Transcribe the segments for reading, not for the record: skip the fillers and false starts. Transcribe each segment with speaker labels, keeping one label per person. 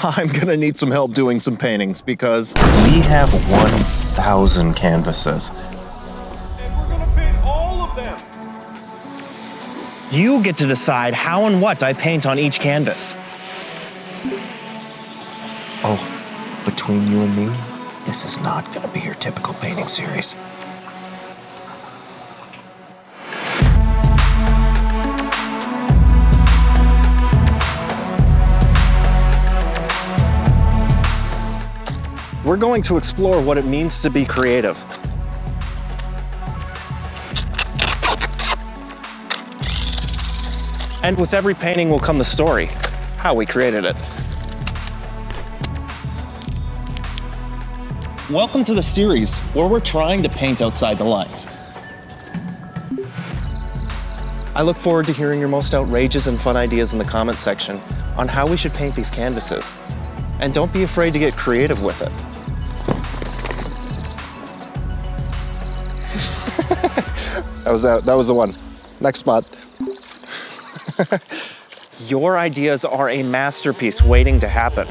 Speaker 1: I'm gonna need some help doing some paintings because
Speaker 2: we have 1,000 canvases.
Speaker 3: And we're gonna paint all of them.
Speaker 4: You get to decide how and what I paint on each canvas.
Speaker 2: Oh, between you and me, this is not gonna be your typical painting series.
Speaker 1: we're going to explore what it means to be creative. And with every painting will come the story, how we created it. Welcome to the series where we're trying to paint outside the lines. I look forward to hearing your most outrageous and fun ideas in the comments section on how we should paint these canvases. And don't be afraid to get creative with it. That was the one. Next spot. Your ideas are a masterpiece waiting to happen.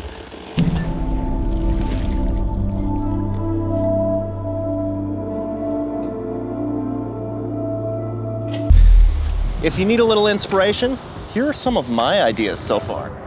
Speaker 1: If you need a little inspiration, here are some of my ideas so far.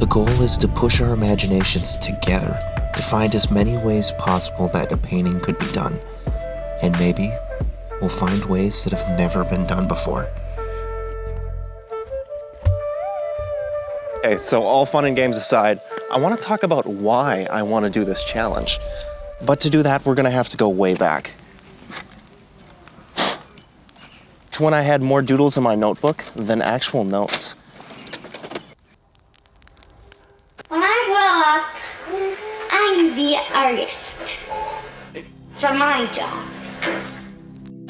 Speaker 2: The goal is to push our imaginations together to find as many ways possible that a painting could be done. And maybe we'll find ways that have never been done before.
Speaker 1: Okay, so all fun and games aside, I want to talk about why I want to do this challenge. But to do that, we're going to have to go way back. To when I had more doodles in my notebook than actual notes.
Speaker 5: When I grow up, I'm the artist for my job.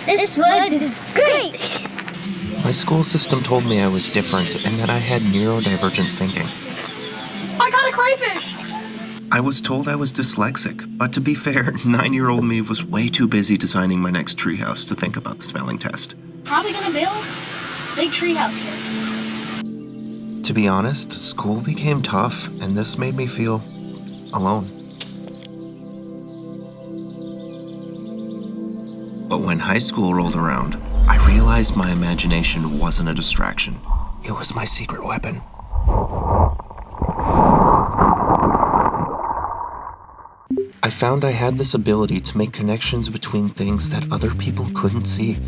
Speaker 5: This woods is great!
Speaker 2: My school system told me I was different and that I had neurodivergent thinking.
Speaker 6: I got a crayfish!
Speaker 2: I was told I was dyslexic, but to be fair, 9-year-old me was way too busy designing my next treehouse to think about the spelling test.
Speaker 6: How are we gonna build? Big treehouse here.
Speaker 2: To be honest, school became tough, and this made me feel alone. But when high school rolled around, I realized my imagination wasn't a distraction. It was my secret weapon. I found I had this ability to make connections between things that other people couldn't see,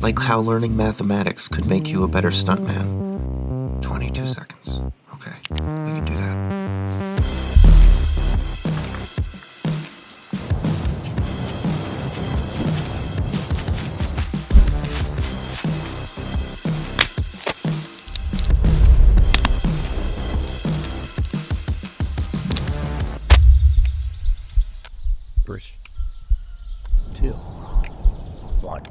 Speaker 2: like how learning mathematics could make you a better stuntman. 22 seconds. Okay, we can do that.
Speaker 1: Three, two, one.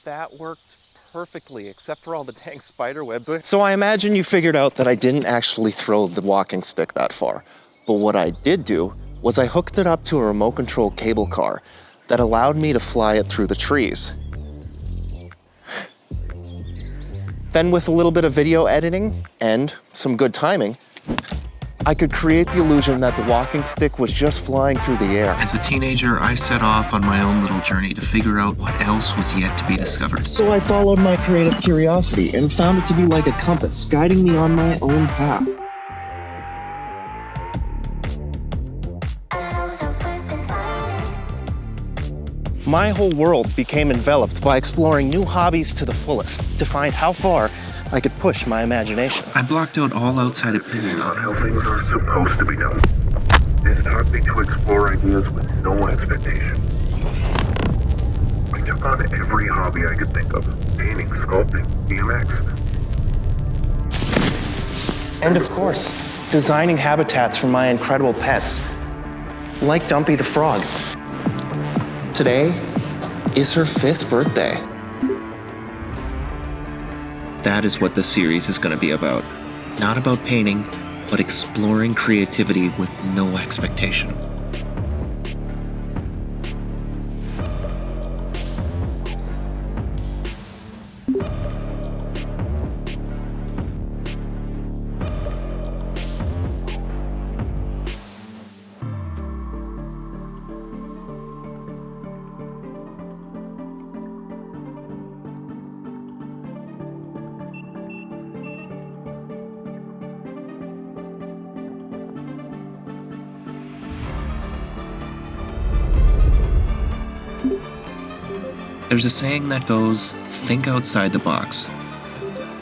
Speaker 1: That worked perfectly, except for all the dang spider webs. So I imagine you figured out that I didn't actually throw the walking stick that far. But what I did do was I hooked it up to a remote control cable car that allowed me to fly it through the trees. Then with a little bit of video editing and some good timing, I could create the illusion that the walking stick was just flying through the air.
Speaker 2: As a teenager, I set off on my own little journey to figure out what else was yet to be discovered.
Speaker 7: So I followed my creative curiosity and found it to be like a compass, guiding me on my own path.
Speaker 1: My whole world became enveloped by exploring new hobbies to the fullest to find how far I could push my imagination.
Speaker 2: I blocked out all outside opinion on how
Speaker 8: Things are supposed to be done. This taught me to explore ideas with no expectation. I took on every hobby I could think of. Painting, sculpting, BMX.
Speaker 1: And of course, designing habitats for my incredible pets, like Dumpy the frog. Today is her 5th birthday.
Speaker 2: That is what this series is going to be about. Not about painting, but exploring creativity with no expectation. There's a saying that goes, think outside the box.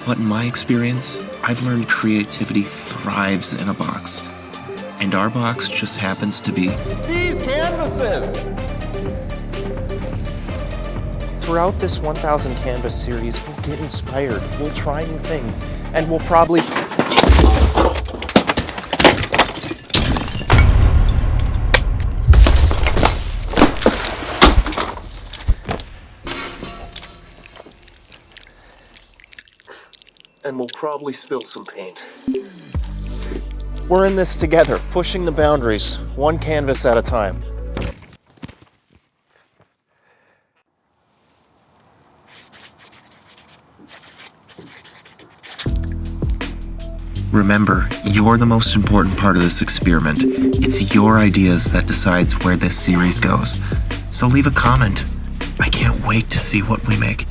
Speaker 2: But in my experience, I've learned creativity thrives in a box. And our box just happens to be
Speaker 3: These canvases!
Speaker 1: Throughout this 1000 Canvas series, we'll get inspired, we'll try new things, and we'll probably... spill some paint. We're in this together, pushing the boundaries, one canvas at a time.
Speaker 2: Remember, you're the most important part of this experiment. It's your ideas that decides where this series goes. So leave a comment. I can't wait to see what we make.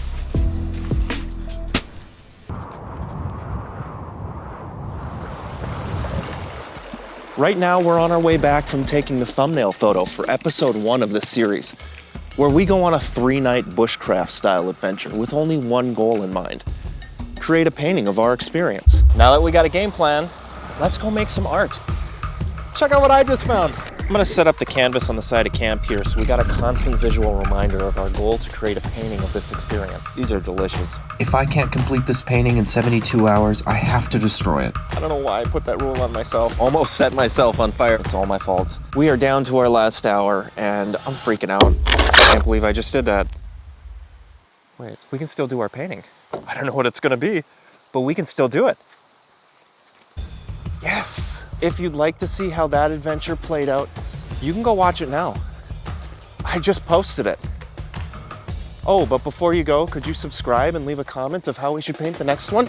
Speaker 1: Right now, we're on our way back from taking the thumbnail photo for episode 1 of this series, where we go on a 3-night bushcraft style adventure with only one goal in mind: create a painting of our experience. Now that we got a game plan, let's go make some art. Check out what I just found. I'm gonna set up the canvas on the side of camp here so we got a constant visual reminder of our goal to create a painting of this experience. These are delicious.
Speaker 2: If I can't complete this painting in 72 hours, I have to destroy it.
Speaker 1: I don't know why I put that rule on myself. Almost set myself on fire. It's all my fault. We are down to our last hour and I'm freaking out. I can't believe I just did that. Wait, we can still do our painting. I don't know what it's gonna be, but we can still do it. Yes! If you'd like to see how that adventure played out, you can go watch it now. I just posted it. Oh, but before you go, could you subscribe and leave a comment of how we should paint the next one?